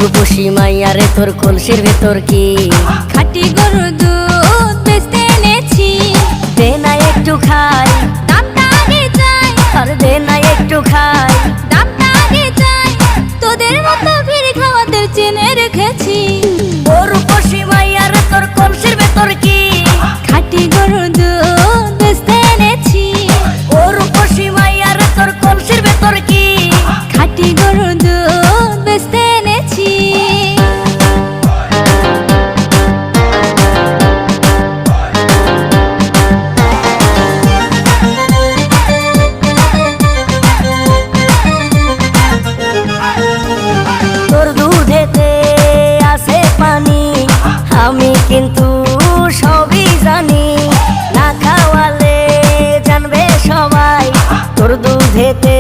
রূপসী মাইয়ারে তোর কলসির ভেতর কি খাঁটি গরুর দুধ বেচতে এনেছি। দে না একটু খাই, দামটা আগে চাই, আর দে না একটু খাই। দামটা আগে চাই, তোদের মতো ভিড় খাওয়াদের চেনে রেখেছি। ও রূপসী মাইয়ারে তোর কলসির ভেতর কি খাঁটি গরুর দুধ বেচতে এনেছি। ও রূপসী মাইয়ারে তোর কলসির ভেতর কি খাঁটি গরুর দুধ বেচতে এনেছি। তোর দুধেতে আছে পানি, আমি কিন্তু সবই জানি। না খাওয়ালে জানবে সবাই তোর দুধেতে